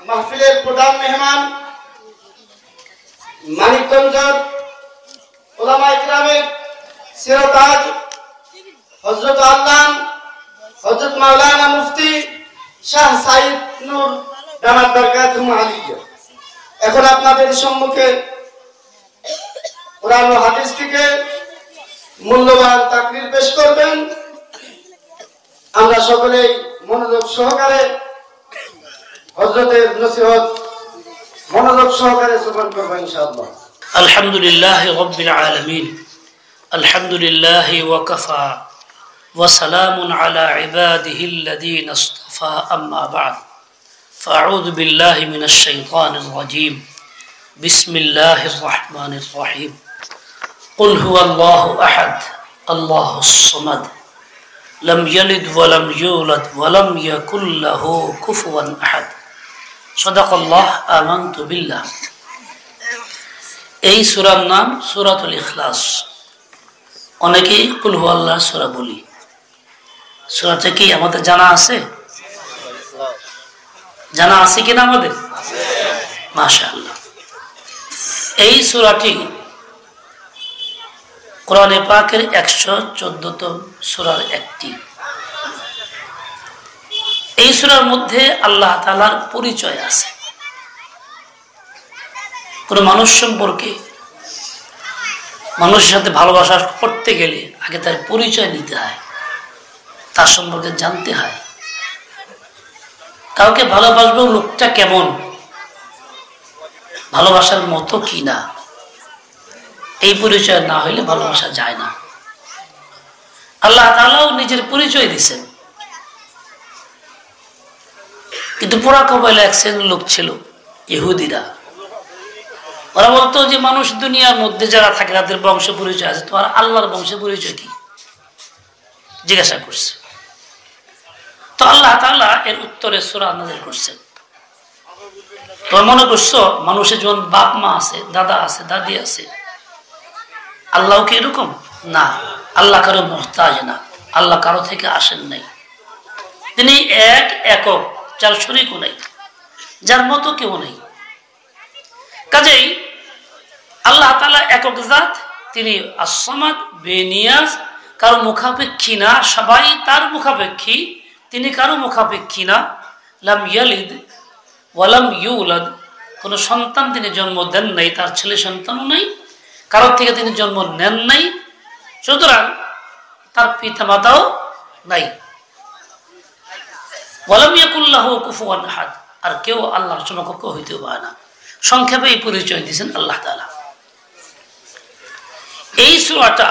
মাহফিলের প্রধান মেহমান মানিকগঞ্জের উলামা ইকরামের সিরাতাজ হযরত আল্লাম হযরত মাওলানা মুফতি শাহ সাইদ নূর দামাত বরকাতুহু আলিয়া। এখন আপনাদের সম্মুখে কোরআন ও হাদিস থেকে মূল্যবান তাকরীর পেশ করবেন। আমরা সকলেই মনোযোগ সহকারে হযরতের নসিহত মনোযোগ সহকারে শ্রবণ করব ইনশাআল্লাহ। আলহামদুলিল্লাহি রাব্বিল আলামিন, আলহামদুলিল্লাহি ওয়া কাফা ওয়া সালামুন আলা ইবাদিহিল্লাযীনা ইসতাফা, আম্মা বা'দ। ফাআউযু বিল্লাহি মিনাশ শাইতানির রাজীম। বিসমিল্লাহির রাহমানির রাহিম। কুল হুয়াল্লাহু আহাদ, আল্লাহুস সামাদ, লাম ইয়ালিদ ওয়া লাম ইউলাদ ওয়া লাম ইয়াকুল লাহু কুফুয়ান আহাদ। সাদাকাল্লাহ, আমানতু বিল্লাহ। এই সূরার নাম সূরাতুল ইখলাস। অনেকেই কুল হুয়াল্লাহ সূরা বলি। সূরাটা কি আমাদের জানা আছে? জানা আছে কিনা আমাদের? মাশাআল্লাহ। এই সূরাটি কোরআনে পাকের 114তম সূরার একটি। এই সূরার মধ্যে আল্লাহ তাআলার পরিচয় আছে। কোন মানুষ সম্পর্কে মানুষের সাথে ভালোবাসা করতে গেলে আগে তার পরিচয় নিতে হয়, তার সম্পর্কে জানতে হয়। কাউকে ভালোবাসবো, লোকটা কেমন, ভালোবাসার মতো কি না, এই পরিচয় না হইলে ভালোবাসা যায় না। আল্লাহ তাআলাও নিজের পরিচয় দিয়েছেন। কিন্তু পুরা কবাইলে এক শ্রেণীর লোক ছিল ইহুদিরা। ওরা বলতো যে মানুষ দুনিয়ার মধ্যে যারা থাকে তাদের বংশ পরিচয় আছে, তোমার আল্লাহর বংশ পরিচয় কি জিজ্ঞাসা করছে। তো আল্লাহ তাআলা এর উত্তরে সূরা নাযিল করছেন। তোমরা মনে করছো মানুষের যেমন বাপ মা আছে, দাদা আছে, দাদি আছে, আল্লাহ কি এরকম? না, আল্লাহ কারো মুহতাজ না, আল্লাহ কারো থেকে আসেন নাই। তিনি একক, যার শরীকও নাই, যার মতো কেউ নেই। কাজেই আল্লাহ তাআলা একক জাত, তিনি as-সামাদ, বেনিয়াজ, কারো মুখাপেক্ষী না, সবাই তার মুখাপেক্ষী, তিনি কারো মুখাপেক্ষী না। লাম ইয়ালিদ ওয়া লাম ইউলাদ, কোন সন্তান তিনি জন্ম দেন নাই, তার ছেলে সন্তানও নাই, কারোর থেকে তিনি জন্ম নেন নাই, সুতরাং তার পিতা মাতাও নাই। ওয়া লাম ইয়াকুল লাহু কুফুয়ান আহাদ, আর কেউ আল্লাহর সমকক্ষ হইতে পারে না। সংক্ষেপে এই পরিচয় দিয়েছেন আল্লাহ তাআলা। এই সূরাটা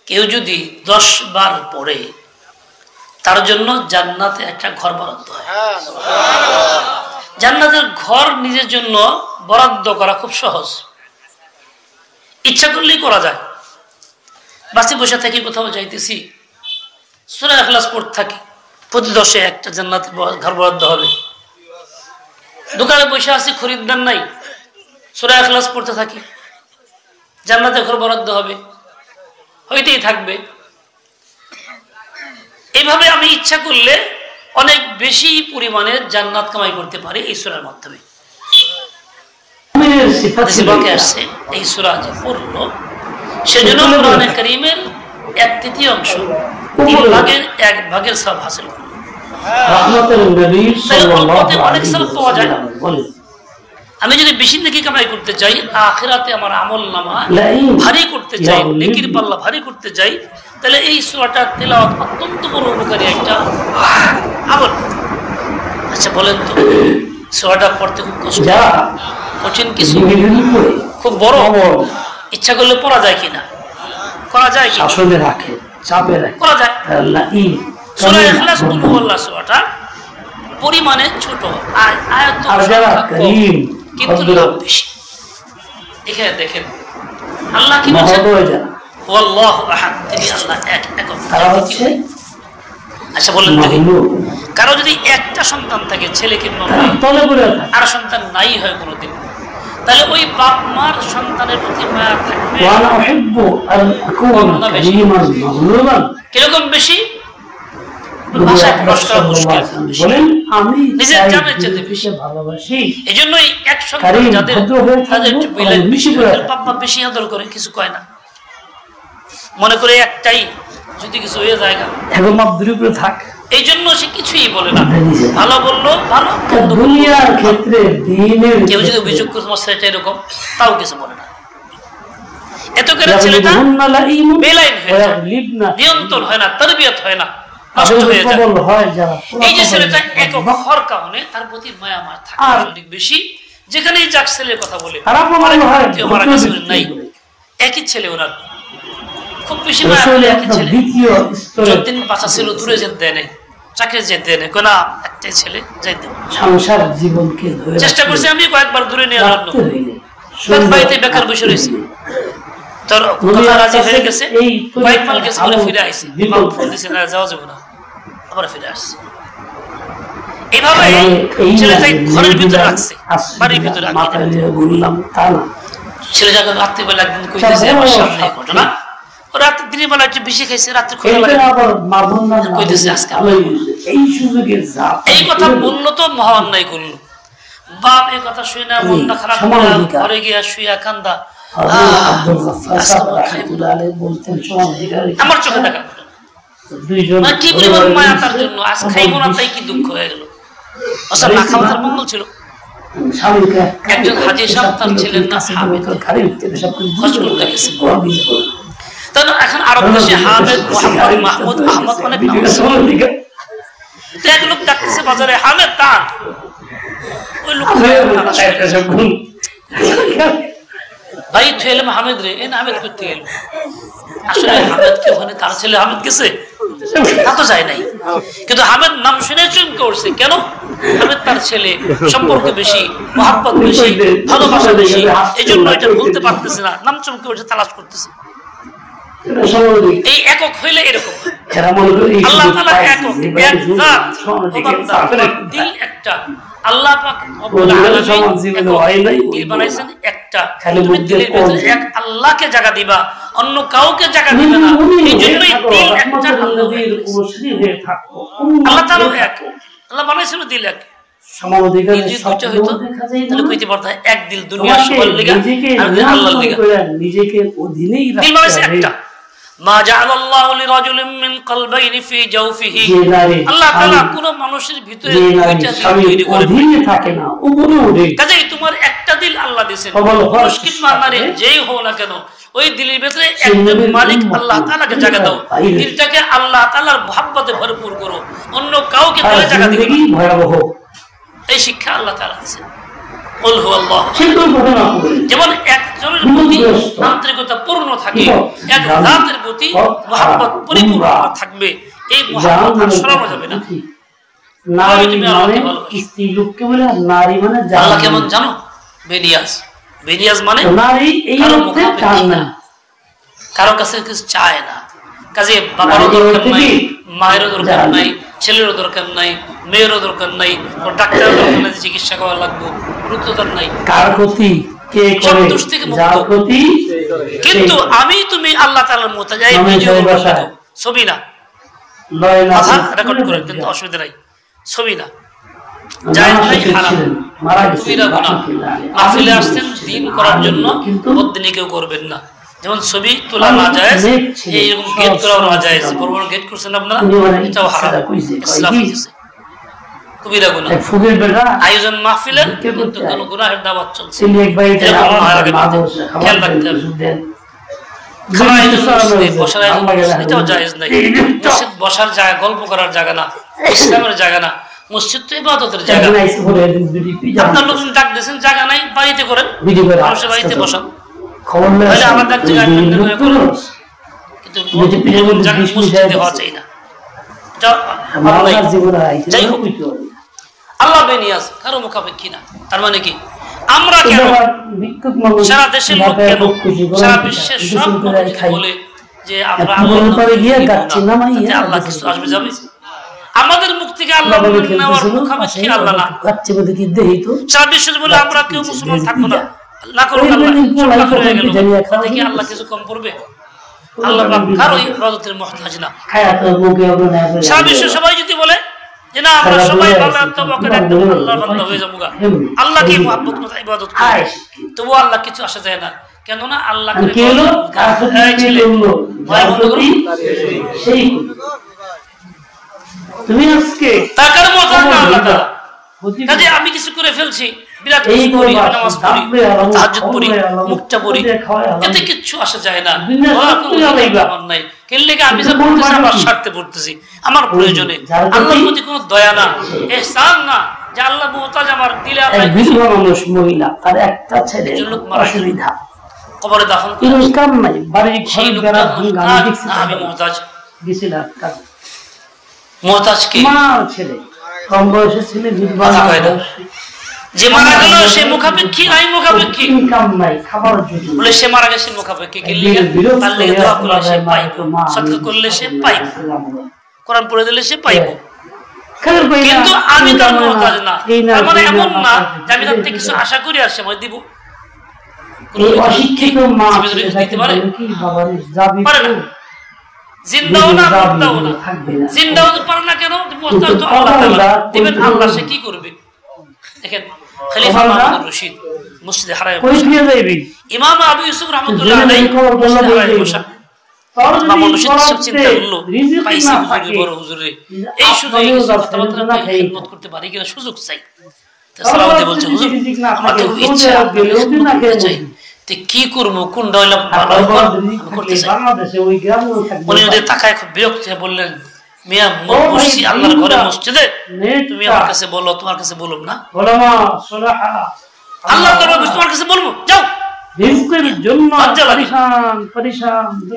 কেউ যদি 10 বার পড়ে তার জন্য জান্নাতে একটা ঘর বরাদ্দ হয়। জান্নাতের ঘর নিজের জন্য বরাদ্দ করা খুব সহজ, ইচ্ছা করলেই করা যায়। বাসে বসে থাকি, কোথাও যাইতেছি, সূরা ইখলাস পড়তে থাকি, প্রতি 10-এ একটা জান্নাতের ঘর বরাদ্দ হবে। দোকানে বসে আছি, খরিদ্দার নাই, সূরা ইখলাস পড়তে থাকি, জান্নাতের ঘর বরাদ্দ হবে, হইতেই থাকবে। এইভাবে আমি ইচ্ছা করলে অনেক বেশি পরিমাণে জান্নাত কামাই করতে পারি এই সূরার মাধ্যমে। আসছে এই সূরা যে পড়লো, সেজন্য কোরআনে কারীমের 1/3 1 ভাগের সব হাসিল করলো। অনেক সব পাওয়া যায়। আমি যদি বেশি নেকি কামাই করতে চাই, আখিরাতে আমার আমল নামা ভারী করতে চাই, নেকির পাল্লা ভারী করতে চাই, তাহলে এই সূরাটা তেলাওয়াত অত্যন্ত বড় উপকারী একটা আমল। আচ্ছা বলেন তো, সূরাটা পড়তে খুব কষ্ট, কঠিন কিছু, খুব বড়, ইচ্ছা করলে পড়া যায় কিনা? করা যায় কি? আসলে রাখে, চাপে রাখে, করা যায়। সূরা ইখলাস কুল হুয়াল্লাহ সূরাটা পরিমাণে ছোট, আর আয়াত কম, কিন্তু লাভ বেশি। এখানে দেখেন আল্লাহ কি বলেন, হুয়াল্লাহু আহাদ, তিনি আল্লাহ এক, একক। আচ্ছা বলেন, কারো যদি একটা সন্তান থাকে, ছেলে কিংবা মেয়ে, আর সন্তান নাই হয় কোনোদিন, তাহলে ওই বাপ মার সন্তানের প্রতি মায়া থাকবে কিরকম বেশি? ভাষায় প্রকাশ করা মুশকিল। বলেন আমি নিজের জানের চেয়ে বেশি ভালোবাসি। এজন্যই একসঙ্গে যাদের একটু পাপ্পা বেশি আদর করে কিছু কয় না, মনে করে একটাই যদি কিছু হয়ে যায় এখন মাপদের উপরে থাক, এই জন্য সে কিছুই বলে না। ভালো বললো ভালো, দুনিয়ার ক্ষেত্রে দিনের কেউ যদি অভিযোগ করে তোমার ছেলেটা এরকম, তাও কিছু বলে না। এত করে ছেলেটা বেলাইন হয়ে যায়, নিয়ন্ত্রণ হয় না, তরবিয়ত হয় না, নষ্ট হয়ে যায়। এই যে ছেলেটা একক হওয়ার কারণে তার প্রতি মায়া মার থাকে অনেক বেশি। যেখানেই যাক ছেলের কথা বলে মারা গেছে নাই, একই ছেলে ওনার খুব বেশি মায়া। একই ছেলে যতদিন বাঁচা ছিল দূরে যেতে দেয় নাই, চাকরি যেতে দেয় নাই, কোনা একটাই ছেলে যাইতে সংসার জীবনকে চেষ্টা করছি আমি কয়েকবার দূরে নিয়ে জন্য, বাড়িতে বেকার বসে রয়েছে। তোর কথা রাজি হয়ে গেছে, কয়েক মাল গেছে বলে ফিরে আসছে, ফোন দিছে না যাওয়া যাবে না, আবার ফিরে আসছে। এইভাবে ছেলেটাই ঘরের ভিতরে রাখছে, বাড়ির ভিতরে বললাম তা না। ছেলেটাকে রাত্রিবেলা একদিন কইতেছে আমার সামনে ঘটনা, ও রাত্রে দিনের বেলা একটু বেশি খাইছে, রাত্রে খোলা লাগে কইতেছে আজকে এই কথা বললো তো মহা অন্যায় করলো। বাপ এই কথা শুই না মনটা খারাপ করে ঘরে গিয়া শুইয়া কান্দা, আমার চোখে দেখা কি পরিমাণ মায়া তার জন্য, আজ খাইব না তাই কি দুঃখ হয়ে গেল। আসলে না খাওয়া তার মঙ্গল ছিল। একজন হাজি সাহেব তার ছেলের নাম হামিদ, হজ করতে গেছে। তাহলে এখন আরব দেশে হামিদ, মোহাম্মদ, মাহমুদ, আহমদ অনেক নাম আছে। এক লোক ডাকতেছে বাজারে, হামিদ তার ওই লোক ভাই ঠেলে হামিদ রে, এ হামিদ করতে গেল। আসলে হামিদকে ওখানে তার ছেলে হামিদ গেছে তা তো যায় নাই, কিন্তু হামিদ নাম শুনে চমকে উঠছে। কেন? হামিদ তার ছেলে, সম্পর্ক বেশি, মহাব্বত বেশি, ভালোবাসা বেশি, এই জন্য এটা বলতে পারতেছে না, নাম চমকে উঠে তালাশ করতেছে। এই একক হইলে এরকম আল্লাহ তাআলা একক, এক জাত, দিল একটা। আল্লাহ পাক রব্বুল আলামিন দিল বানাইছেন একটা, তুমি দিলের ভিতরে এক আল্লাহকে জায়গা দিবা, অন্য কাউকে জায়গা দিবে না। এই জন্যই দিল একটা, আল্লাহ তাআলা এক, আল্লাহ বানাইছিল দিল এক। দুইটা হইতো তাহলে কইতে পারতা এক দিল দুনিয়ার সবার লিগা আর আল্লাহর লিগা, নিজেকে অধীনেই দিল বানাইছে একটা। মা জাআলাল্লাহু লিরাজুলিন মিন কলবাইনি ফি জাওফিহি, আল্লাহ তাআলা কোন মানুষের ভিতরে দুইটা দিল তৈরি করে থাকে না, উপরে ওঠে। কাজেই তোমার একটা দিল আল্লাহ দিয়েছেন, মুশকিল মানারে যেই হও না কেন, ওই দিলের ভিতরে একজন মালিক আল্লাহ তাআলাকে জায়গা দাও, দিলটাকে আল্লাহ তাআলার মহব্বতে ভরপুর করো, অন্য কাউকে দিলে জায়গা দিবে না। ভয়াবহ এই শিক্ষা আল্লাহ তাআলা দিয়েছেন। কুল হুয়াল্লাহু, যেমন একজনের প্রতি আন্তরিকতা পূর্ণ থাকে, এক জাতের প্রতি মহব্বত পরিপূর্ণ থাকবে, এই মহব্বত আর সরানো যাবে না। আল্লাহ কেমন জানো? বেনিয়াজ। বেনিয়াজ মানে কারো কাছে কিছু চায় না। কাজে বাবারও দরকার নাই, মায়েরও দরকার নাই, ছেলেরও দরকার নাই, মেয়েরও দরকার নাই, ডাক্তারের দরকার নাই, চিকিৎসা করা লাগবে, গুরুত্বদার নাই। কিন্তু আমি তুমি আল্লাহ তাআলার মুতাজাই ছবি না, কথা রেকর্ড করে, কিন্তু অসুবিধা নাই, ছবি না, জায়েজ নাই, হারাম, কবিরা গুনাহ। মাহফিলে আসছেন দিন করার জন্য, বদদিনী কেউ করবেন না। যেমন ছবি তোলা না জায়েজ, এইরকম গেট করাও না জায়েজ। বড় বড় গেট করছেন আপনারা, এটাও হারাম, ইসলাম দিয়েছে, কবিরা গুনাহ। আয়োজন মাহফিলের কিন্তু কোনো গুনাহের দাওয়াত চলছে, খেয়াল রাখতে হবে। এটাও জায়েজ নাই। মসজিদ বসার জায়গা, গল্প করার জায়গা না, ইসলামের জায়গা না। মসজিদ তো ইবাদতের জায়গা। আপনার লোকজন ডাক দিয়েছেন, জায়গা নাই, বাড়িতে করেন, মানুষের বাড়িতে বসান, আলাদা এক জায়গায় কিন্তু মসজিদে হওয়া চাই না। যাই হোক, আল্লাহ বেনিয়াজ, কারো মুখাপেক্ষী না। তার মানে কি? আমরা কেন, সারা দেশের লোক কেন, সারা বিশ্বের সব বলে যে আমরা আল্লাহ কিছু আসবে যাবে, আমাদের মুখ থেকে আল্লাহ নেওয়ার মুখাপেক্ষী আল্লাহ না। সারা বিশ্ব বলে আমরা কেউ মুসলমান থাকবো না, না করুন আল্লাহ, আল্লাহ কিছু কম পড়বে? আল্লাহ পাক কারো ইবাদতের মুহতাজ না। খায়াত মুখে অবনা করে সারা বিশ্ব সবাই যদি বলে যে না আমরা সবাই আল্লাহ তওবাকে একদম আল্লাহর বান্দা হয়ে যাবো, আল্লাহকে মহব্বত করে ইবাদত করি, তবু আল্লাহ কিছু আসা যায় না। কেন না আল্লাহ কি হলো কার প্রতি হলো সেই তুমি আজকে তাকার মুহতাজ না আল্লাহ তাআলা। কাজে আমি কিছু করে ফেলছি, বিরাট কিছু করি, নামাজ পড়ি, তাহাজ্জুদ পড়ি, মুক্তা পড়ি, এতে কিচ্ছু আসা যায় না। আমার নাই কেন লেগে আমি যা পড়তেছি আমার স্বার্থে পড়তেছি, আমার প্রয়োজনে, আল্লাহর প্রতি কোনো দয়া না, ihsan না যে আল্লাহ মুহতাজ আমার দিলে আল্লাহ বিধবা মানুষ মহিলা তার একটা ছেলে অসুবিধা কবরে দাফন ইনকাম নাই, বাড়ির সেই ঘর লোকটা বেড়া ভাঙা দেখছি আমি মুহতাজ। গেছিল কাজ মুহতাজ কে? মার ছেলে কম বয়সের ছেলে বিধবা যে মারা গেল সে মুখাপেক্ষী নাই, মুখাপেক্ষী ইনকাম নাই খাবারের জন্য বলে সে মারা গেছে মুখাপেক্ষী, কে লিগে তার লেগে দোয়া করলে সে পাইবো, সদকা করলে সে পাইবো, কোরআন পড়ে দিলে সে পাইবো। কিন্তু আমি তার মুহতাজ না, তার মানে এমন না যে আমি তার থেকে কিছু আশা করি আর সে আমায় দিব। এই অশিক্ষিত মা দিতে পারে পারে না, জিন্দাও না মুর্দাও না, জিন্দাও পারে না কেন? মুহতাজ তো আল্লাহ তাআলা দিবেন, আল্লাহ সে কি করবে? দেখেন খলিফা মাহমুদ রশিদ মসজিদে হারায় ইমাম আবু ইউসুফ রাহমাতুল্লাহ আলাইহি মসজিদে হারায় বসা মামুন রশিদ সব চিন্তা করলো, পাইছি হুজুরে, বড় হুজুরে, এই সুযোগে কথাবার্তা খেদমত করতে পারি কিনা সুযোগ চাই। তা সালাওয়াতে বলছে হুজুর আমার তো ইচ্ছা করতে চাই, তে কি করব, কোনটা হইলাম ভালো করতে চাই। উনি ওদের তাকায় খুব বিরক্ত হয়ে বললেন, মিয়া মসজিদ আল্লাহর ঘরে মসজিদে তুমি আমার কাছে বলো, তোমার কাছে বলুম না, আল্লাহ তোমার কাছে বলবো, যাও।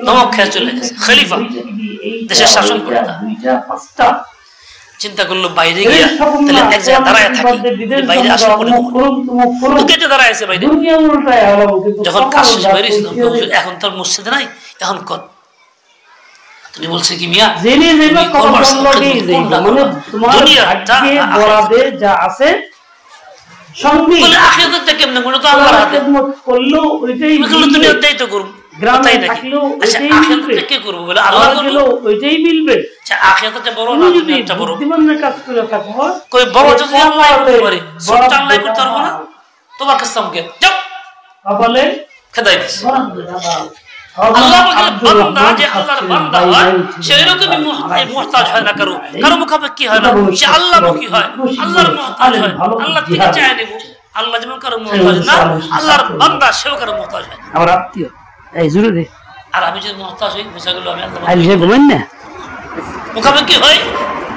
ধমক খেয়ে চলে গেছে খলিফা, দেশের শাসন কর্তা। চিন্তা করলো বাইরে গিয়া তাহলে এক জায়গায় দাঁড়ায় থাকি, বাইরে আসার পরে কেটে দাঁড়ায় আছে বাইরে। যখন কাজ শেষ বাইরে এখন তোর মসজিদে নাই, এখন কর। তিনি বলছে কি মিয়া তোমার কাছে খেদাই দিচ্ছে। আল্লাহ বান্দা যে আল্লাহর বান্দা হয় সে এরকমই মুহতাজ হয় না, কারো মুখাপেক্ষী হয় না, সে আল্লাহমুখী হয়, আল্লাহর মুহতাজ হয়, আল্লাহ থেকে চায় নেব। আল্লাহ যেমন কারো মুহতাজ না, আল্লাহর বান্দা সেও কারো মুহতাজ হয় না। আমার আত্মীয় এই জুড়ে দে, আর আমি যদি মুহতাজ হই বুঝা গেল আমি আল্লাহ আইলে ঘুমেন না, মুখাপেক্ষী হই,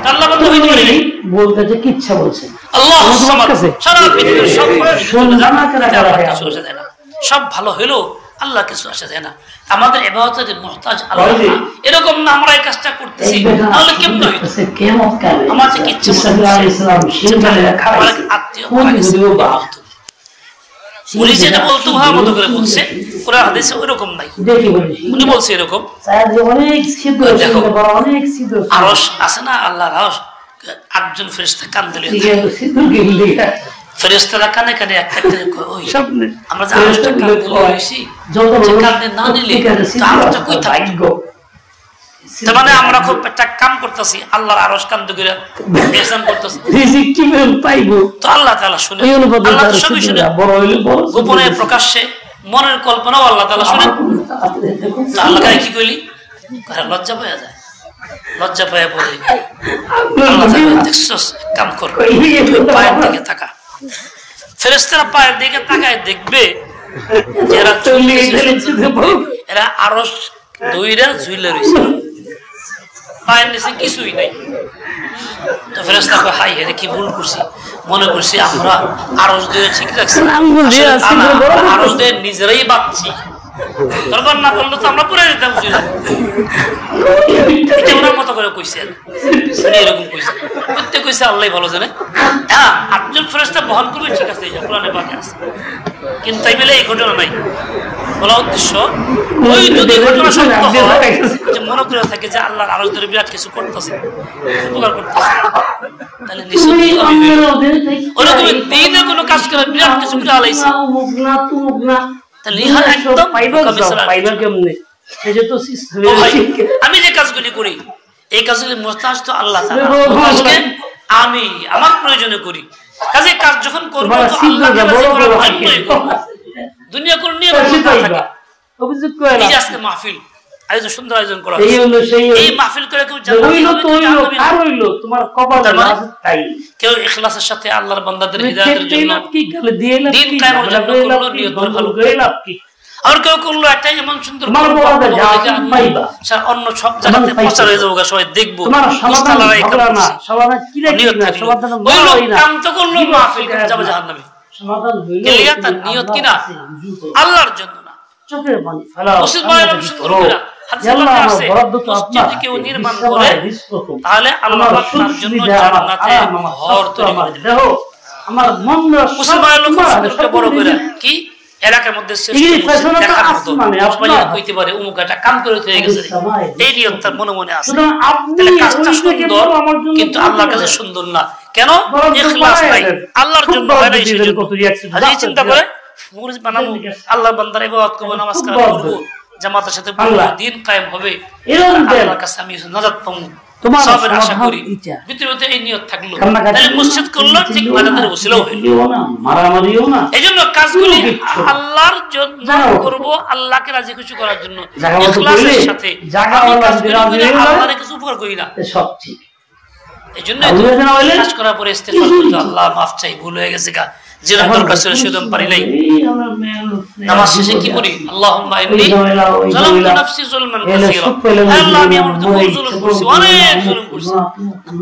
আল্লাহ বান্দা হইতে পারি বলতে যে কিচ্ছা বলছে আল্লাহ সারা পৃথিবীর সব সব ভালো হইলো আল্লাহ কিছু আসা যায় না। আমাদের ইবাদতের মুহতাজ আল্লাহ, এরকম না আমরা এই কাজটা করতেছি তাহলে কেমন হইতো? আমার যে কিচ্ছু আত্মীয় উনি যেটা বলতো ভালো মতো করে বলছে, কোরআন হাদিসে ওইরকম নাই। উনি বলছে এরকম, দেখো আরশ আছে না, আল্লাহর আরশ, 8 জন ফেরেশতা কান দিলে ফেরেশতারা কানে কানে একটা আমরা যে আরশটা কান দিলে হইছি, যে কানে না নিলে আরশটা কই থাকবে? তার মানে আমরা খুব একটা কাম করতেছি, আল্লাহর আরশ কান করে ihsan করতেছি, রিজিক কিভাবে পাইবো? তো আল্লাহ তাআলা শুনে, আল্লাহ তো সবই শুনে, গোপনে প্রকাশ্যে মনের কল্পনাও আল্লাহ তাআলা শুনে। তো আল্লাহ কি কইলি লজ্জা পাওয়া যায়, লজ্জা পাওয়া পড়ে আল্লাহ তাআলা দেখছস কাম কর, পায়ের দিকে তাকা। ফেরেশতারা পায়ের দিকে তাকায় দেখবে এরা এরা আরশ দুইরা ঝুলে রয়েছে, পায়ের নিচে কিছুই নাই। তো ফেরেশতা কয় হাই হে কি ভুল করছি, মনে করছি আমরা আরশ দিয়ে ঠিক রাখছি, আরশ দিয়ে নিজেরাই বাঁধছি, দরবার না করলে তো আমরা পুরো যেতাম। এটা ওনার মতো করে কইছে, এরকম কইছে, প্রত্যেক কইছে আল্লাহ ভালো জানে। হ্যাঁ 8 জন ফেরেশতা বহন করবে, ঠিক আছে, কোরআনে পাকে আছে, কিন্তু তাই বলে এই ঘটনা নাই। বলা উদ্দেশ্য ওই যদি ঘটনা সত্য হয় যে মনে করে থাকে যে আল্লাহর আরশ ধরে বিরাট কিছু করতেছে, উপকার করতেছে, তাহলে নিশ্চয়ই ওরকম দিনে কোনো কাজ করে বিরাট কিছু করে আলাইছে, তাহলে ইহা একদম আমি যে কাজগুলি করি এই কাজগুলি মুস্তাজ তো আল্লাহ তাআলা, মুস্তাজকে আমি আমার প্রয়োজনে করি। কাজে কাজ যখন করব তো আল্লাহকে রাজি করার জন্যই করব, দুনিয়া কোন নিয়ে থাকে। এই যে আজকে মাহফিল আয়োজন, সুন্দর আয়োজন করা এই মাহফিল করে কেউ কেউ ইখলাসের সাথে আল্লাহর বান্দাদের হিদায়াতের জন্য দিন কায়েমের জন্য করলো, নিয়ত করে ভালো। আর কেউ করলো একটা এমন সুন্দর অন্য সব জায়গাতে প্রচার হয়ে যাবো, সবাই দেখবো কাম তো করলো মাহফিল যাবে জাহান্নামে। তার নিয়ত কিনা আল্লাহর জন্য না। কেউ নির্মাণ করে তাহলে আল্লাহ তার জন্য জান্নাতে ঘর তৈরি করে দেবে। মুসলমানের বড় করে কি এলাকার মধ্যে কইতে পারে অমুক একটা কাম করে হয়ে গেছে, এই নিয়ত তার মনে মনে আছে। তাহলে কাজটা সুন্দর কিন্তু আল্লাহর কাছে সুন্দর না। কেন? ইখলাস নাই, আল্লাহর জন্য হয় না। এই চিন্তা করে বানাবো, আল্লাহর বান্দার ইবাদত করবো, নামাজ কালাম করবো, জামাতের সাথে দিন কায়েম হবে, আল্লাহর কাছে আমি নাজাত পাবো, সবের আশা করি। ভিতরে এই নিয়ত থাকলো, তাহলে মসজিদ করলো ঠিক মাদাদের ওসিলাও হইলো। এইজন্য কাজগুলি আল্লাহর জন্য করব, আল্লাহকে রাজি খুশি করার জন্য, ইখলাসের সাথে। আমি কাজগুলি করে আল্লাহর কিছু উপকার করি না, সব ঠিক। এইজন্য কাজ করার পরে ইস্তেগফার করতে, আল্লাহ মাফ চাই, ভুল হয়ে গেছে গা, যেটা দরকার ছিল সেটা পারি নাই। নামাজ শেষে কি করি? আল্লাহুম্মা ইন্নী যালামতু নাফসি যুলমান কাসীরা, আল্লাহ আমি আমার উপর জুলুম করছি, অনেক জুলুম করছি।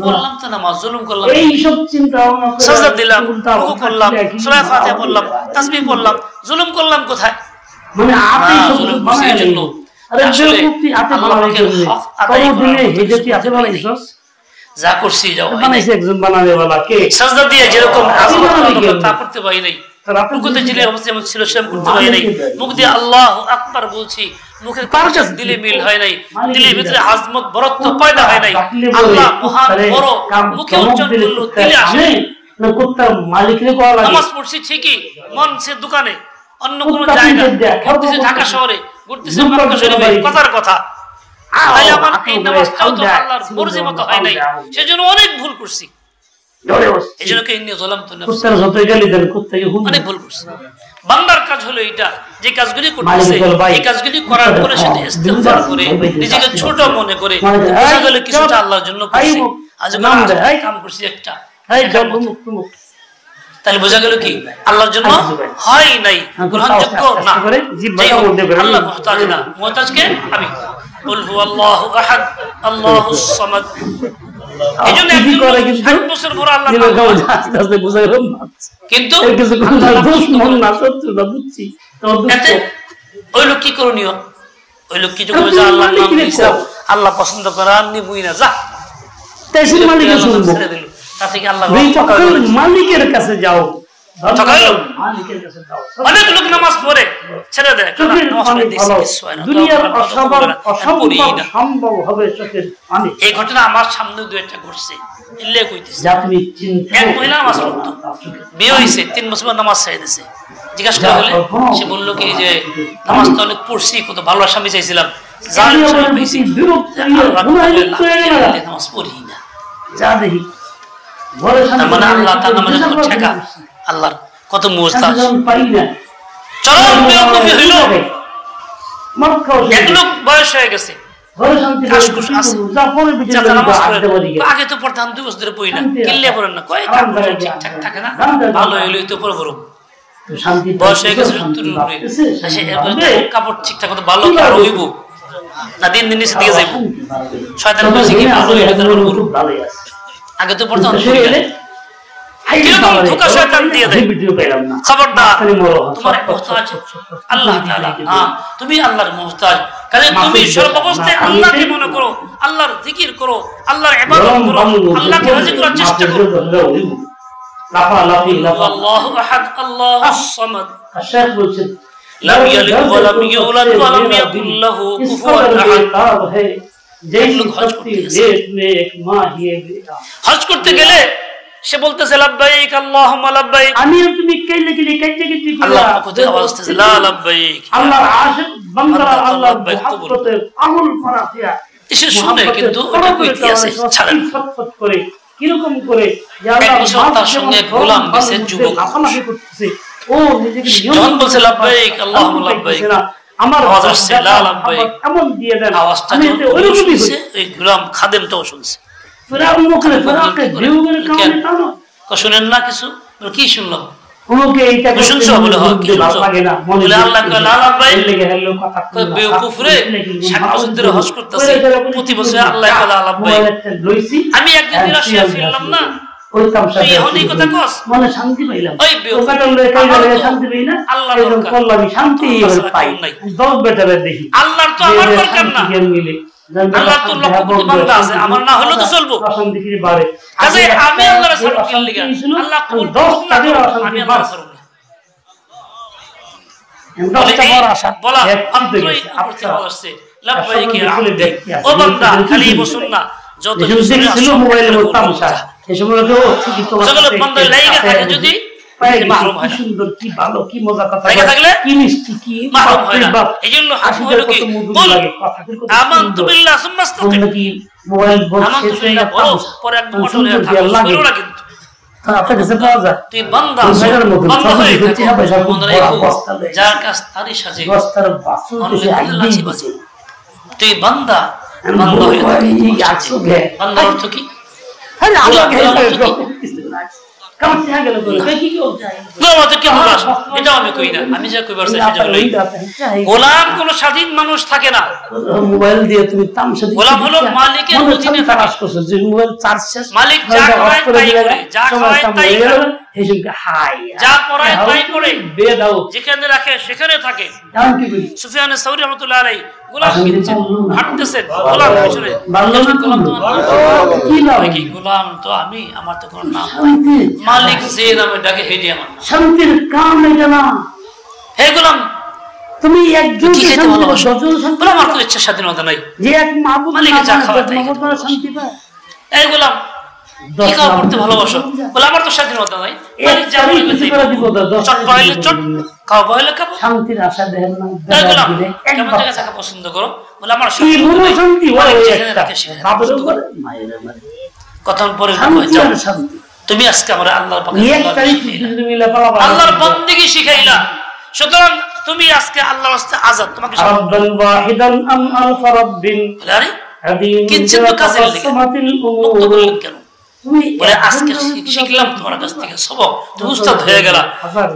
বললাম তো নামাজ জুলুম করলাম, এই সব চিন্তা ভাবনা করে সাজদা দিলাম, রুকু করলাম, সূরা ফাতিহা পড়লাম, তাসবিহ পড়লাম, জুলুম করলাম কোথায়? মানে আপনি জুলুম করছি এই জন্য। আরে বেকুফি আতে বানাইছে, কোনদিনে হেজতি আতে বানাইছো, যা করছি যাও বানাইছে একজন বানাবে वाला কে? সাজদা দিয়ে যেরকম তা করতে পারি নাই, রুকুতে জিলে অবস্থা যেমন ছিল সেরকম করতে পারি নাই, মুখ দিয়ে আল্লাহু আকবার বলছি, মুখের কাছে দিলে মিল হয় নাই, দিলের ভিতরে আজমত বরত্ব পয়দা হয় নাই। আল্লাহ মহান বড়, মুখে উচ্চারণ করলো, দিলে আসে না। কুত্তার মালিকরে কোয়া লাগে, নামাজ পড়ছি ঠিকই, মন সে দোকানে, অন্য কোনো জায়গা, ঘুরতেছে ঢাকা শহরে, ঘুরতেছে মক্কা শরীফে, কথার কথা। তাই আমার এই নামাজটাও তো আল্লাহর মর্জি মতো হয় নাই, সেজন্য অনেক ভুল করছি। এইজন্য কে ইন্নী যালামতু নাফসি, অনেক ভুল করছি। বান্দার কাজ হলো এটা, যে কাজগুলি করতেছে এই কাজগুলি করার পরে সেটা ইস্তেগফার করে, নিজেকে ছোট মনে করে, বোঝা গেল কিছুটা আল্লাহর জন্য করছি। আজ কাম করছি একটা, তাহলে বোঝা গেল কি আল্লাহর জন্য হয় নাই, গ্রহণযোগ্য না। আল্লাহ মুহতাজ না, মুহতাজকে আমি। কুল হুয়াল্লাহু আহাদ আল্লাহুস সামাদ। এইজন্য 60 বছর পর আল্লাহ আস্তে আস্তে বোঝা গেল, কিন্তু এতে ওই লোক কি করণীয়? ওই লোক কিছু করে, আল্লাহ নাম দিয়েছে, আল্লাহ পছন্দ করে আর নিবই না, যা ছেড়ে দিল। তা থেকে আল্লাহ মালিকের কাছে যাও, অনেক লোক নামাজ পড়ে ছেড়ে দেয়, এই ঘটনা আমার সামনে দু একটা ঘটছে। এক মহিলা নামাজ পড়তো, বিয়ে হয়েছে, 3 বছর নামাজ ছেড়ে দিয়েছে। জিজ্ঞাসা করা হলে সে বললো কি যে নামাজ তো অনেক পড়ছি, কত ভালো স্বামী চাইছিলাম, নামাজ পড়ি না। মানে আল্লাহ তার নামাজের কত ঠেকা, আল্লাহর কত মুস্তাজ। চরম বেয়াদবি হইল। এক লোক বয়স হয়ে গেছে, আগে তো পড়তাম, 2 বছর ধরে পড়ি না, কিনলে পড়েন না, কয় ঠিকঠাক থাকে না, ভালো হইলে তো পড়ে বড় বয়স হয়ে গেছে, কাপড় ঠিকঠাক মতো ভালো কাপড় হইব না, দিন দিন নিচে দিকে যাইব, শয়তান বলছে কি ভালো হইলে তারপর বলব। আগে তো পড়তাম, ধোঁকা শয়তান দিয়ে দেয়, খবরদার তোমার মুহতাজ আল্লাহ তাআলা না, তুমি আল্লাহর মুহতাজ। কাজে তুমি সর্বাবস্থায় আল্লাহকে মনে করো, আল্লাহর জিকির করো, আল্লাহর ইবাদত করো, আল্লাহকে রাজি করার চেষ্টা করো। আল্লাহু আহাদ আল্লাহুস সামাদ, শেখ বলছেন লাম ইয়ালিদ ওয়া লাম ইউলাদ ওয়া লাম ইয়াকুল লাহু কুফুয়ান আহাদ। যে লোক হজ করতে গেলে সে বলতেছে লাব্বাইক আল্লাহুম্মা লাব্বাইক, আমি তুমি কাইলে কি আল্লাহ পক্ষ আওয়াজ দিতেছে লা লাব্বাইক, আল্লাহর আশিক বান্দারা আল্লাহর মহব্বতে পাগল করা দিয়া এসে শুনে কিন্তু ওটা কইতে আছে ছাড়েন ছটফট করে কিরকম করে যে এক আল্লাহ বছর তার সঙ্গে গোলাম গেছে যুবক আফালাফি করতেছে, ও নিজেকে যখন বলছে লাব্বাইক আল্লাহুম্মা লাব্বাইক, আমার আওয়াজ আসছে লা লাব্বাইক, এমন দিয়ে দেন আওয়াজটা আমি যখন তো ওইরকমই শুনছে এই গোলাম খাদেমটাও শুনছে। ফেরাউন মুখে ফেরাউনকে জিউবের কারণে টানো শুনেন না কিছু? কি শুনলাম? ওকে এইটা শুনছো? বলে হয় কি শুনছো? লাগে না বলে আল্লাহ কয় লা লাব্বাইক, লেগে হলো কথা কয় বেওকুফ রে, 60 বছর ধরে হজ করতেছে, প্রতি বছর আল্লাহ কয় লা লাব্বাইক, আমি একদিন নিরাশা ফিরলাম না, ওই কামসা তুই এখন এই কথা কস, মনে শান্তি পাইলাম, ওই বেওকুফ শান্তি পাই না, আল্লাহর এরকম দরকার, করলাম শান্তি পাই, 10 বেটারে দেখি আল্লাহর তো আমার দরকার না, আল্লাহ তো লক্ষ কোটি বান্দা আছে, আমার না হলে তো চলবো, অশান্তি কি বাড়ে, কাজে আমি আল্লাহর সাথে কি লাগা, আল্লাহ কবুল 10 করুন না, টাকা আমি অশান্তি আল্লাহর সাথে বলে এই বলা মাত্রই করতে বলছে লাব্বাইক ইয়া আব্দি, ও বান্দা খালি বসুন না, যত ছিল মোবাইলের মধ্যে তামসা এই সময় তো ঠিকই তো সকল বান্দা লাইগা থাকে, যদি মাহরুম হয় না, সুন্দর কি ভালো কি মজা কথা লাইগা থাকলে কি মিষ্টি কি মাহরুম হয় না। এইজন্য হুকুম হলো কি, বল আমানতু বিল্লাহ সুম্মা আস্তাকিম, কি মোবাইল বলছে আমানতু বিল্লাহ বলো, পরে একদম অটল হয়ে থাকো, করো না কিন্তু আপনার কাছে পাওয়া যায় তুই বান্দা বান্দা হয়ে থাকো, যার কাছে তারই সাজে বস্তার বাসু দেশে আইডি বাজে তুই বান্দা বান্দা হয়ে থাকো। বান্দার অর্থ কি? আরে আল্লাহ কাম থেকে গেল বলে কি কি যায় এটা আমি কই না, আমি যা কইবার চাই সেটা হলো গোলাম কোন স্বাধীন মানুষ থাকে না, মোবাইল দিয়ে তুমি তামসা দিচ্ছ, গোলাম হলো মালিকের অধীনে কাজ করছো, যে মোবাইল চার্জ শেষ, মালিক যা করায় তাই করে, যা করায় তাই করে, এইসবকে হাই যা করায় তাই করে, বে দাও যেখানে রাখে সেখানে থাকে। জান কি বলি সুফিয়ান আস-সাউরি রাহমাতুল্লাহ আলাইহি গোলাম কিনছেন, হাঁটতেছেন, গোলাম পিছনে ভালো না গোলাম তো কি নাম কি গোলাম তো আমি, আমার তো কোনো নাম নাই, মালিক যে নামে ডাকে হেডি আমার নাম। শান্তির কাম এটা না, হে গোলাম তুমি একজন কি খেতে ভালোবাসো? শান্তি বলে আমার তো ইচ্ছা স্বাধীনতা নাই, যে এক মাহবুব মালিকের যা খাওয়া তাই মাহবুব দ্বারা শান্তি পায়। এই গোলাম কি খাওয়া পড়তে ভালোবাসো? বলে আমার তো স্বাধীনতা নাই, মালিক যা বলবে তাই করব, চট পাইলে চট, খাওয়া পাইলে খাবো। শান্তির আশা দেন না, এই গোলাম দিলে কেমন একবার জায়গা থাকা পছন্দ করো? বলে আমার কি মনো শান্তি হয় মালিক ওই যেখানে একটা রাখে সেখানে বাবার পছন্দ উপরে করো। মায়ের মানে কথা পরে শান্তি যাও, আর শান্তি তুমি আজকে আমরা আল্লাহর পাকে এক তারিখ দুই মিলে পাওয়া আল্লাহর বন্দেগী শিখাইলা, সুতরাং তুমি আজকে আল্লাহর রাস্তায় আজাদ। তোমাকে রাব্বান ওয়াহিদান আম আলফ রাব্বিন আরে হাদিন কিঞ্চিত কাজের লেগে সামাতিল মুক্ত করলেন কেন? তুমি বলে আজকে শিখলাম তোমার কাছ থেকে সবক, তুমি উস্তাদ হয়ে গেলা।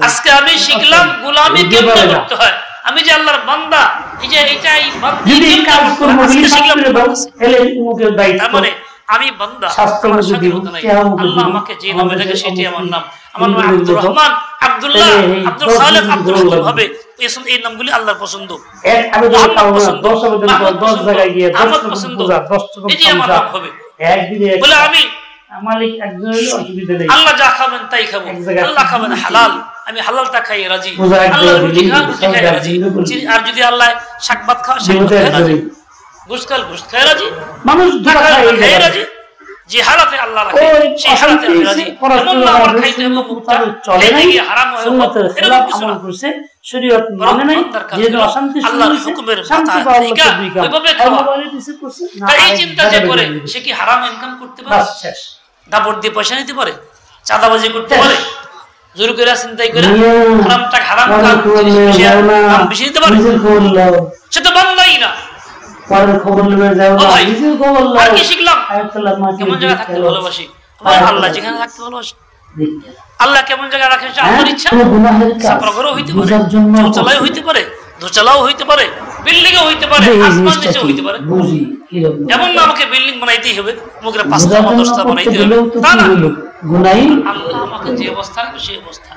আজকে আমি শিখলাম গোলামি কেমনে করতে হয়, আমি যে আল্লাহর বান্দা, এই যে এইটাই যদি কাজ করব বলি শিখলাম দাও এলে মুখের দায়িত্ব, তার মানে আমি বান্দা, শাস্ত্র আমার যদি স্বাধীনতা নাই, আল্লাহ আমাকে যে নামে ডাকে সেটাই আমার নাম। আমার নাম আব্দুর রহমান, আব্দুল্লাহ, আব্দুল খালেক, আব্দুল রহিম হবে, এই নামগুলি আল্লাহর পছন্দ। এক আমি তো মোহাম্মদ তাও পছন্দ, 10 আবেদন মাহমুদ 10 পছন্দ, জায়গায় গিয়ে 10 আহমদ পছন্দ, পূজা 10 টাকা এটি আমার নাম হবে। একদিনে বলে আমি মালিক একজন হলে অসুবিধা নেই, আল্লাহ যা খাবেন তাই খাবো, আল্লাহ খাবেন হালাল, আমি হালালটা খাই রাজি, আল্লাহ রুটি খান রুটি খাই রাজি, আর যদি আল্লাহ শাক ভাত খাওয়া শাক ভাত খাই রাজি, গোশত খাল গোশত খাই রাজি, মানুষ দুটো খাই রাজি, যে হালাতে আল্লাহ রাখে সেই হালাতে আমি রাজি। এমন না আমার খাইতে হবে মুক্তা চলে না, হারাম হয় সুন্নাতের খেলাফ আমল করছে, শরীয়ত মানে নাই, যে অশান্তি আল্লাহর হুকুমের শান্তি মাথা পাওয়ার ঠিক ওইভাবে খাওয়া। করছে না, তাই এই চিন্তা যে করে সে কি হারাম ইনকাম করতে পারে? শেষ দাপট দিয়ে পয়সা নিতে পারে, চাঁদাবাজি করতে পারে, জোর করে চিন্তাই করে হারাম টাকা হারাম কাজ বেশি নিতে পারে? সে তো বান্দাই না। পরের খবর নেবে যাও না, নিজের খবর নাও। আর কি শিখলাম? আয়াতুল্লাহ মাঝে কেমন জায়গা থাকতে ভালোবাসি, আল্লাহ যেখানে থাকতে ভালোবাসি, আল্লাহ কেমন জায়গা রাখে সে আল্লাহর ইচ্ছা। সাপরাঘরও হইতে পারে, চৌচালাও হইতে পারে, দোচালাও হইতে পারে, বিল্ডিং ও হইতে পারে, আসমান নিচেও হইতে পারে। এমন না আমাকে বিল্ডিং বানাইতেই হবে, মুখে 5টা 10টা বানাইতে হবে, তা না। আল্লাহ আমাকে যে অবস্থা রাখবে সেই অবস্থা,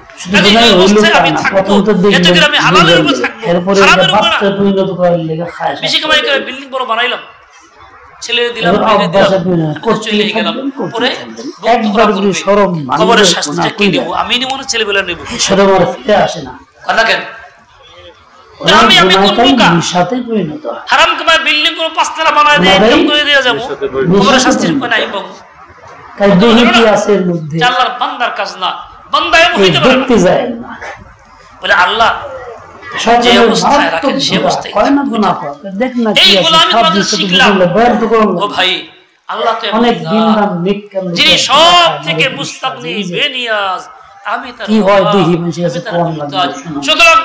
এই অবস্থায় আমি থাকবো, এতে করে আমি হালালের উপর থাকবো, হারামের উপর না। বেশি কামাই করে বিল্ডিং বড় বানাইলাম, ছেলে দিলাম, মেয়ে দিলাম, চলে গেলাম, পরে খবরের শাস্তিটা কি নেবো? আমি নিব না ছেলেবেলা নেব? ফিরে আসে না কথা কেন? আমি কোন বোকা? হারাম কামাই বিল্ডিং কোনো 5 তলা বানায় দিয়ে করে দেওয়া যাবো, খবরের শাস্তির উপায় নাই পাবো। তাই দেহি কি আছে এর মধ্যে আল্লাহর বান্দার কাজ না, বান্দা এমন হইতে পারে দেখতে যায় না বলে আল্লাহ যে অবস্থায় রাখেন সে অবস্থায় দেখ না এই গোলামি তোমাদের শিখলাম। ও ভাই আল্লাহ তো অনেক দিন নাম নিকাম যিনি সব থেকে মুস্তাগনি বেনিয়াজ, আমি তার কি হয় দেহি মানুষের কাছে কম লাগে। সুতরাং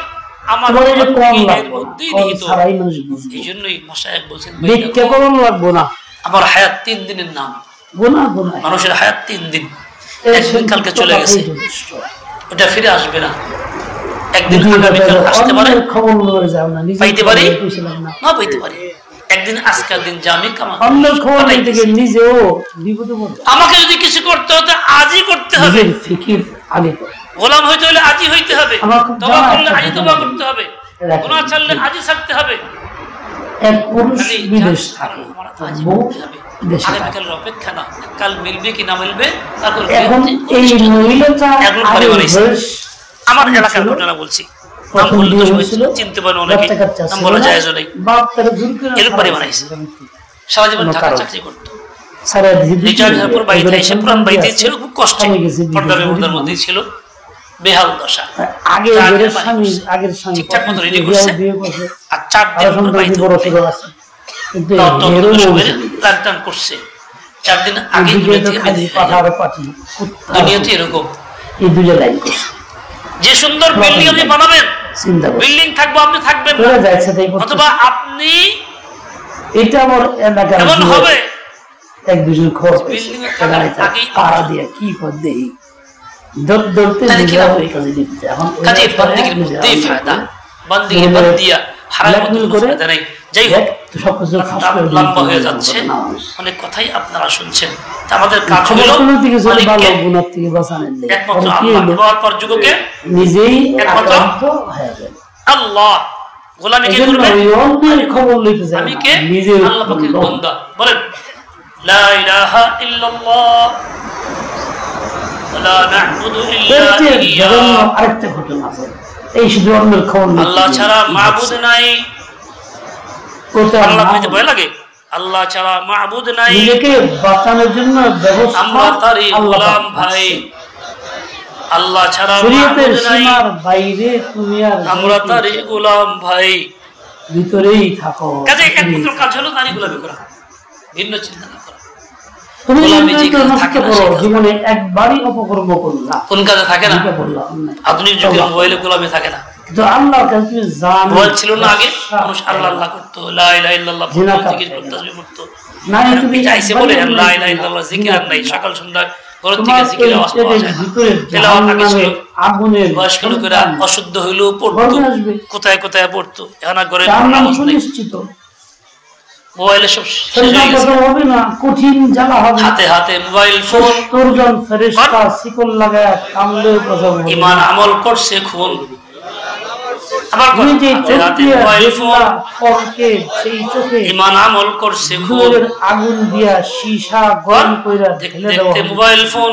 আমার কম মধ্যেই নিহিত। সারাই মানুষ বুঝবে এই জন্যই মাশায়েখ বলছেন ভিক্ষা করুন লাগবো না, আমার হায়াত 3 দিনের নাম। গুনাহ গুনাহ মানুষের হায়াত 3 দিন, একদিন কালকে চলে গেছে, ওটা ফিরে আসবে না। একদিন আগামীকাল আসতে পারে, খবর লয়ে যাও না, নিজে পাইতে পারি না পাইতে পারি। একদিন আজকের দিন জামি কামা অন্যের খবর নিতে গিয়ে নিজেও বিপদে পড়বে। আমাকে যদি কিছু করতে হতো আজই করতে হবে, নিজের ফিকির আগে কর। গোলাম হইতে হলে আজই হইতে হবে, তওবা করলে আজই তওবা করতে হবে, গুনাহ ছাড়লে আজই ছাড়তে হবে। এক পুরুষ বিদেশ থাকে, বউ দেশে থাকে। আগামীকালের অপেক্ষা না, কাল মিলবে কি না মিলবে তারপর এখন এই মহিলাটা আমার এলাকার ঘটনা বলছি, নাম বললে তো সবাই চিনতে পারে অনেকে, নাম বলা যায় নাই। এরকম বাড়ি বানাইছে, সারা জীবন ঢাকা চাকরি করতো, রিটায়ার্ড হওয়ার পর বাড়িতে এসে পুরান বাড়িতে ছিল, খুব কষ্ট, পর্দার বেপর্দার মধ্যেই ছিল, বেহাল দশা। ঠিকঠাক মতো রেডি করছে আর 4 দিন পর বাড়িতে প্ল্যান করছে। 4 দিন আগে দুনিয়াতে এরকম যে সুন্দর বিল্ডিং আপনি বানাবেন, বিল্ডিং থাকবো আপনি থাকবেন অথবা আপনি এটা আমার এমন হবে এক দুজন খরচ বিল্ডিং এর থাকার আগেই পাড়া দিয়া কি কর দেই দৌড়তে নিজেরা ওই কাজে দিতে। এখন কাজে বন্দিগির মধ্যেই ফায়দা, বন্দিগি বাদ দিয়া হারাম করে ফায়দা নাই। যাই হোক সবকিছু লম্বা হয়ে যাচ্ছে, অনেক কথাই আপনারা শুনছেন। আমাদের কাজ হলো একমাত্র আল্লাহ ব্যবহার কর যুগকে নিজেই একমাত্র আল্লাহ। গোলামি কে করবে? আমি কে? আল্লাহ পাকের বান্দা। বলেন লা ইলাহা ইল্লাল্লাহ ওয়া লা না'বুদু ইল্লা ইয়্যাহু। আরেকটা ঘটনা আছে, এই শুধু অন্যের খবর আল্লাহ ছাড়া মাবুদ নাই। আল্লাহ বলতে ভয় লাগে, আল্লাহ ছাড়া মাবুদ নাই। নিজেকে বাঁচানোর জন্য ব্যবস্থা আমরা তারই গোলাম ভাই, আল্লাহ ছাড়া মাবুদ নাই, বাইরে তুমি আর আমরা তারই গোলাম ভাই, ভিতরেই থাকো। কাজে একমাত্র কাজ হলো তারই গোলামি করা, ভিন্ন চিন্তা না করা। তুমি জীবনে একবারই অপকর্ম করলা, কোন কাজে থাকে না? আধুনিক যুগে মোবাইলে গোলামি থাকে না। কিন্তু আল্লাহর কাছে তুমি জানো, মোবাইল ছিল না আগে, মানুষ আল্লাহ আল্লাহ করতো, লা ইলাহা ইল্লাল্লাহ জিকির করতো, তাসবিহ পড়তো। না তুমি চাইছে বলে লা ইলাহা ইল্লাল্লাহ জিকির আর নাই, সকাল সন্ধ্যা ঘর থেকে জিকির আওয়াজ পাওয়া যায় না। তেলাওয়াত আগে ছিল, আগুনের বয়স্ক লোকেরা অশুদ্ধ হইলেও পড়তো, কোথায় কোথায় পড়তো। এখন আর ঘরে নিশ্চিত মোবাইলে সব হবে না, কঠিন জ্বালা হবে, হাতে হাতে মোবাইল ফোন, তোরজন ফেরেশতা শিকল লাগায় কামলে কথা বলে। ঈমান আমল করছে খুন, আবার মোবাইল ফোন পরকে সেই চোখে ঈমান আমল করছে খুন, আগুন দিয়া সীসা গরম কইরা ঢেলে দাও। দেখতে মোবাইল ফোন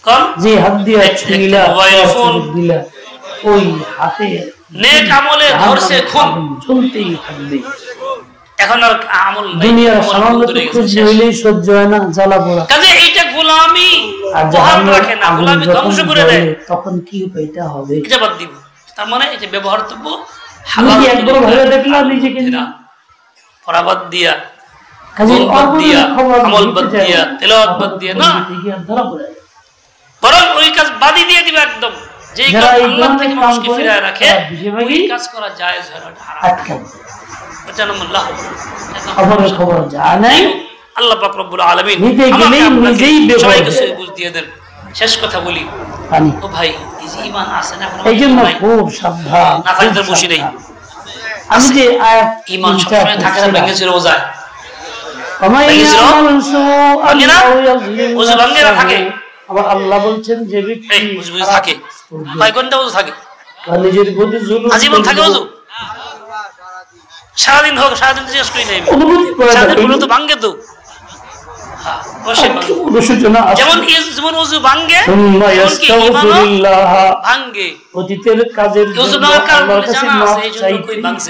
কোন যে হাত দিয়া ছুঁইলা মোবাইল ফোন দিলা, ওই হাতে নেক আমলে ধরছে খুন, চলতেই থাকবে। এখন আর আমল নাই, দুনিয়ার সামান্য খুশ হইলেই সহ্য হয় না, জ্বালা পোড়া। কাজে এইটা গোলামি বহাল রাখে না, গোলামি ধ্বংস করে দেয়। তখন কি এটা হবে? এটা বাদ দিব। তার মানে এটা ব্যবহারযোগ্য হালাল একবার ভালো দেখলাম নিজেকে না, পরাবাদ দিয়া, কাজে বাদ দিয়া, আমল বাদ দিয়া, তেলাওয়াত বাদ দিয়া না, ধরা পড়ে বরং ওই কাজ বাদই দিয়ে দিবে একদম। যে কাজ আল্লাহ থেকে মানুষকে ফিরায় রাখে, ওই কাজ করা জায়েজ হয় না, হারাম। এটা নাম আল্লাহ খবরের খবর জানে আল্লাহ পাক রব্বুল আলামিন। নিতে গেলেই নিজেই সবাইকে বুঝ দিয়ে দেন। শেষ কথা বলি, ও ভাই এই যে ঈমান আছে না, এইজন্য খুব সাবধান, না থাকলে বসি নেই। আমি যে আয়াত ঈমান সবসময় থাকে না, ভেঙে ছিল রোজায়, আবার আল্লাহ বলছেন যে ব্যক্তি থাকে কয় ঘন্টা ওযু থাকে, নিজের প্রতি জুলুম আজীবন থাকে ওযু, সারাদিন হোক, সারাদিন শেষ করি নাই, সারাদিন তো ভাঙ্গে তো, যেমন যেমন ওযু ভাঙ্গে ভাঙ্গে অতীতের কাজের ওযু ভাঙার কারণ জানা আছে, এই জন্য কই ভাঙছে,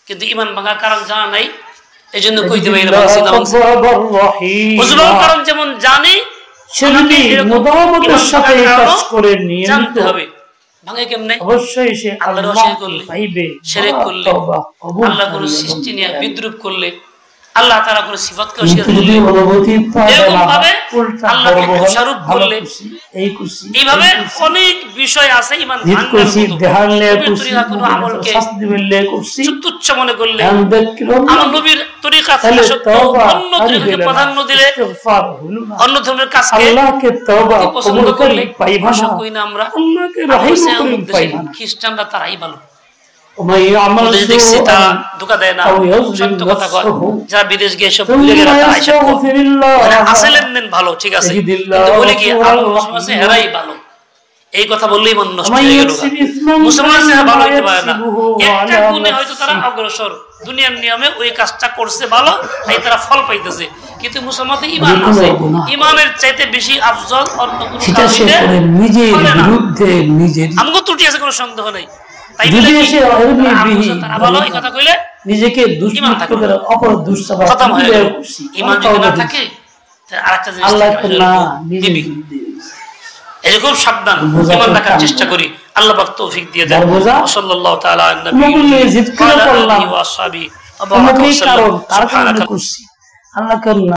কিন্তু ঈমান ভাঙার কারণ জানা নাই, এই জন্য কইতে পারি কারণ যেমন জানি জানতে হবে ভাঙে কেমনে অবশ্যই সে আল্লাহর অস্বীকার করলে শিরক করলে আল্লাহ কোন সৃষ্টি নিয়ে বিদ্রুপ করলে আল্লাহ তাআলা কোন সিফাতকে অস্বীকার করলে এরকম ভাবে আল্লাহকে দোষারোপ করলে এইভাবে অনেক বিষয় আছে ঈমান ভাঙার মতো কোন আমলকে তুচ্ছ মনে করলে আমার নবীর তরিকা থেকে সত্য অন্য তরিকাকে প্রাধান্য দিলে অন্য ধর্মের কাজকে পছন্দ করলে ভাষা কই না আমরা খ্রিস্টানরা তারাই ভালো দেখছি তারা ধোঁকা দেয় না সত্য কথা কয় যারা বিদেশ গিয়ে সব ভুলে গেলে তারা এসব আছে লেনদেন ভালো ঠিক আছে কিন্তু বলে কি হেরাই ভালো এই কথা বললেই মন নষ্ট হয়ে গেল মুসলমান ভালো হইতে পারে না একটা গুণে হয়তো তারা অগ্রসর দুনিয়ার নিয়মে ওই কাজটা করছে ভালো তাই তারা ফল পাইতেছে কিন্তু মুসলমানের ঈমান আছে ঈমানের চাইতে বেশি আফজল অন্য কোনো কাজে নিজের বিরুদ্ধে নিজের আমগো ত্রুটি আছে কোনো সন্দেহ নাই তাই বলে কি তারা ভালো এই কথা কইলে নিজেকে দুশমন করে অপর দুঃসাবা খতম হয়ে গেল ঈমান যদি না থাকে তাহলে আরেকটা জিনিস আল্লাহ না নিজে এরকম সাবধান ঈমান রাখার চেষ্টা করি আল্লাহ পাক তৌফিক দিয়ে দেন সাল্লাল্লাহু তাআলা আলা নবী জিকির করলাম ওয়া আসহাবি আল্লাহ